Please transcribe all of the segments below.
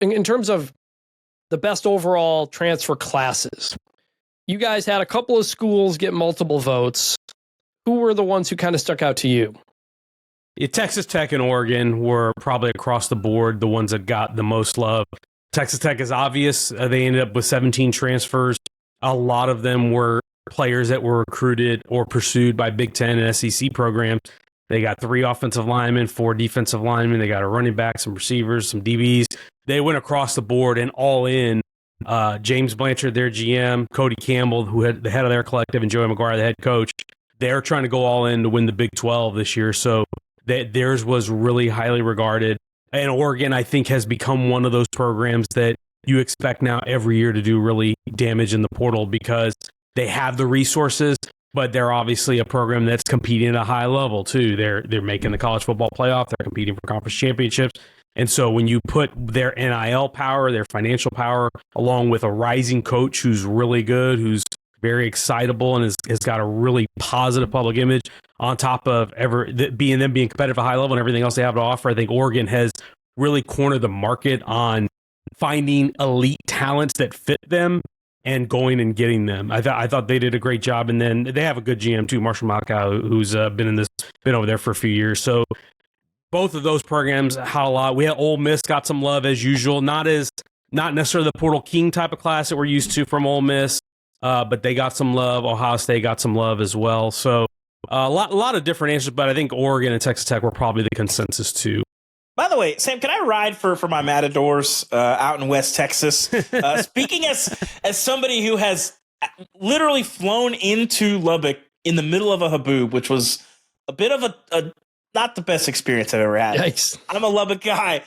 in terms of the best overall transfer classes, you guys had a couple of schools get multiple votes. Who were the ones who kind of stuck out to you? Yeah, Texas Tech and Oregon were probably across the board the ones that got the most love. Texas Tech is obvious. They ended up with 17 transfers. A lot of them were players that were recruited or pursued by Big Ten and SEC programs. They got 3 offensive linemen, 4 defensive linemen. They got a running back, some receivers, some DBs. They went across the board and all in. James Blanchard, their GM, Cody Campbell, who had the head of their collective, and Joey McGuire, the head coach. They're trying to go all in to win the Big 12 this year. So theirs was really highly regarded. And Oregon, I think, has become one of those programs that you expect now every year to do really damage in the portal because they have the resources, but they're obviously a program that's competing at a high level too. They're making the college football playoff. They're competing for conference championships. And so when you put their NIL power, their financial power, along with a rising coach who's really good, who's very excitable and has got a really positive public image on top of being competitive at a high level and everything else they have to offer, I think Oregon has really cornered the market on finding elite talents that fit them and going and getting them. I thought they did a great job. And then they have a good GM too, Marshall Malkow, who's been over there for a few years. So both of those programs had a lot. We had Ole Miss got some love as usual, not necessarily the Portal King type of class that we're used to from Ole Miss, but they got some love. Ohio State got some love as well. So a lot of different answers, but I think Oregon and Texas Tech were probably the consensus too. By the way, Sam, can I ride for my Matadors out in West Texas? Speaking as somebody who has literally flown into Lubbock in the middle of a haboob, which was a bit of a not the best experience I've ever had. Yikes. I'm a Lubbock guy.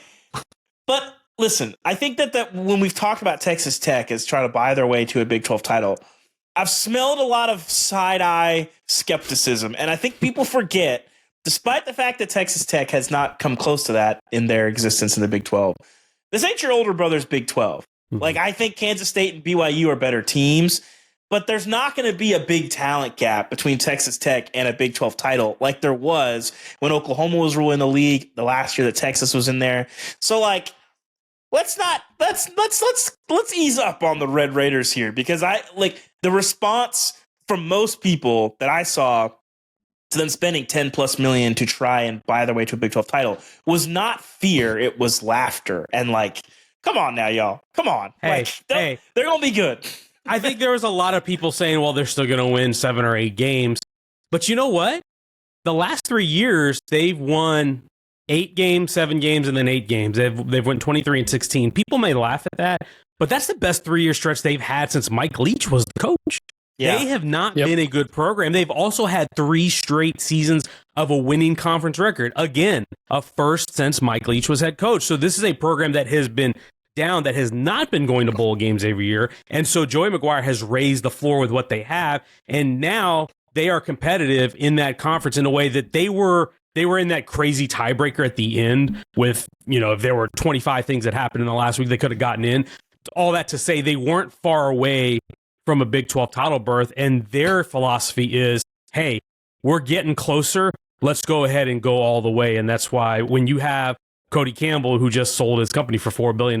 But listen, I think that when we've talked about Texas Tech as trying to buy their way to a Big 12 title, I've smelled a lot of side-eye skepticism. And I think people forget, despite the fact that Texas Tech has not come close to that in their existence in the Big 12, this ain't your older brother's Big 12. Mm-hmm. Like, I think Kansas State and BYU are better teams, but there's not going to be a big talent gap between Texas Tech and a Big 12 title like there was when Oklahoma was ruling the league the last year that Texas was in there. So, like, let's ease up on the Red Raiders here, because the response from most people that I saw to them spending $10+ million to try and buy their way to a Big 12 title was not fear. It was laughter. And come on now, y'all. Come on. Hey, they're going to be good. I think there was a lot of people saying, well, they're still going to win 7 or 8 games. But you know what? The last 3 years, they've won 8 games, 7 games, and then 8 games. They've won 23 and 16. People may laugh at that, but that's the best 3-year stretch they've had since Mike Leach was the coach. Yeah. They have not been a good program. They've also had 3 straight seasons of a winning conference record. Again, a first since Mike Leach was head coach. So this is a program that has been down, that has not been going to bowl games every year. And so Joey McGuire has raised the floor with what they have. And now they are competitive in that conference in a way that they were in that crazy tiebreaker at the end with, if there were 25 things that happened in the last week, they could have gotten in. All that to say, they weren't far away from a Big 12 title berth. And their philosophy is, hey, we're getting closer. Let's go ahead and go all the way. And that's why when you have Cody Campbell, who just sold his company for $4 billion,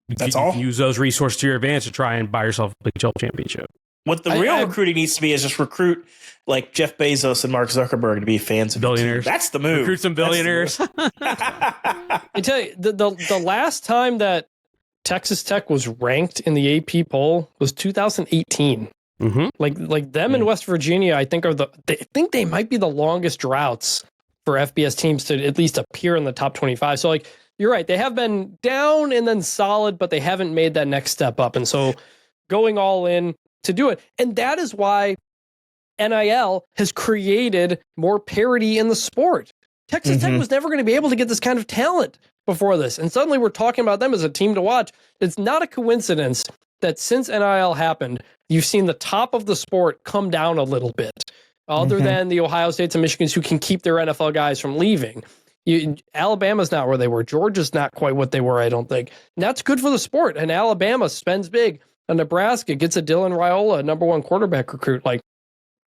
you can use those resources to your advantage to try and buy yourself a Big 12 championship. What the real recruiting needs to be is just recruit like Jeff Bezos and Mark Zuckerberg to be fans of billionaires. That's the move. Recruit some billionaires. I tell you, the last time that Texas Tech was ranked in the AP poll was 2018. Mm-hmm. Like them in West Virginia, I think they might be the longest droughts for FBS teams to at least appear in the top 25. So you're right, they have been down and then solid, but they haven't made that next step up. And so going all in to do it. And that is why NIL has created more parity in the sport. Texas Tech was never going to be able to get this kind of talent before this. And suddenly we're talking about them as a team to watch. It's not a coincidence that since NIL happened, you've seen the top of the sport come down a little bit, other than the Ohio States and Michigans who can keep their NFL guys from leaving. Alabama's not where they were. Georgia's not quite what they were, I don't think. And that's good for the sport. And Alabama spends big. And Nebraska gets a Dylan Raiola, #1 quarterback recruit.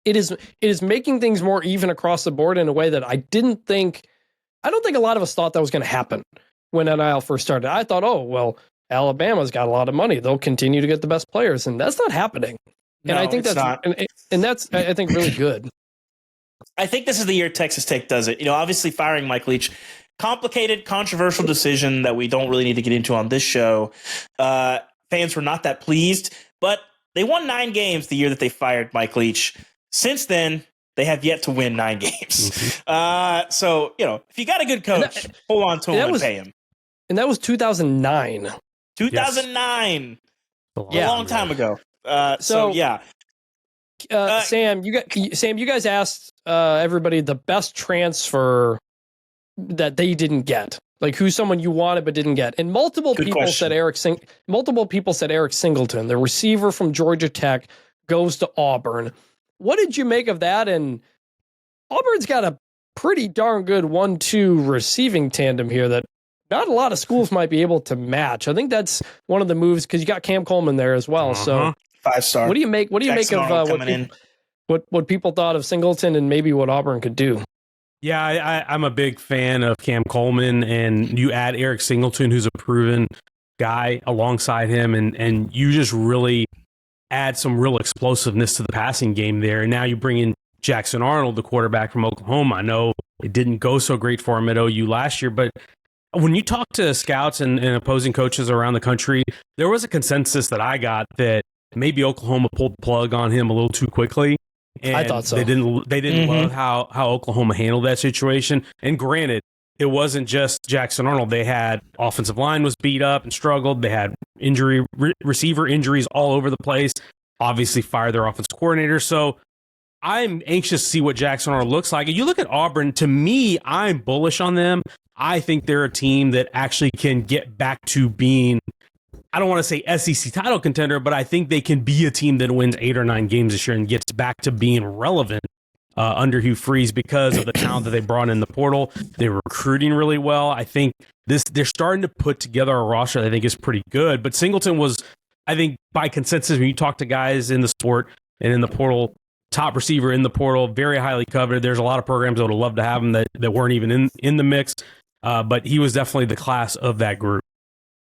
It is making things more even across the board in a way that I don't think a lot of us thought that was going to happen. when NIL first started. I thought, oh, well, Alabama's got a lot of money. They'll continue to get the best players. And that's not happening. And No, I think it's that's not. And that's, I think, really good. I think this is the year Texas Tech does it. Obviously firing Mike Leach, complicated, controversial decision that we don't really need to get into on this show. Fans were not that pleased, but they won 9 games the year that they fired Mike Leach. Since then, they have yet to win 9 games. So, if you got a good coach, hold on to him and pay him. And that was 2009. 2009. Yes. A long time ago. So yeah. Sam, you guys asked everybody the best transfer that they didn't get. Like who's someone you wanted but didn't get. And multiple people said Eric Singleton, the receiver from Georgia Tech, goes to Auburn. What did you make of that? And Auburn's got a pretty darn good 1-2 receiving tandem here that not a lot of schools might be able to match. I think that's one of the moves because you got Cam Coleman there as well. So 5-star. What do you make of what people thought of Singleton and maybe what Auburn could do? Yeah, I'm a big fan of Cam Coleman, and you add Eric Singleton, who's a proven guy, alongside him, and you just really add some real explosiveness to the passing game there. And now you bring in Jackson Arnold, the quarterback from Oklahoma. I know it didn't go so great for him at OU last year, but when you talk to scouts and opposing coaches around the country, there was a consensus that I got that maybe Oklahoma pulled the plug on him a little too quickly. And I thought so. They didn't love how Oklahoma handled that situation. And granted, it wasn't just Jackson Arnold. They had offensive line was beat up and struggled. They had receiver injuries all over the place. Obviously fired their offensive coordinator. So I'm anxious to see what Jackson Arnold looks like. And you look at Auburn, to me, I'm bullish on them. I think they're a team that actually can get back to being, I don't want to say SEC title contender, but I think they can be a team that wins 8 or 9 games this year and gets back to being relevant under Hugh Freeze because of the talent that they brought in the portal. They're recruiting really well. I think they're starting to put together a roster that I think is pretty good. But Singleton was, I think, by consensus, when you talk to guys in the sport and in the portal, top receiver in the portal, very highly coveted. There's a lot of programs that would love to have him that weren't even in the mix. But he was definitely the class of that group.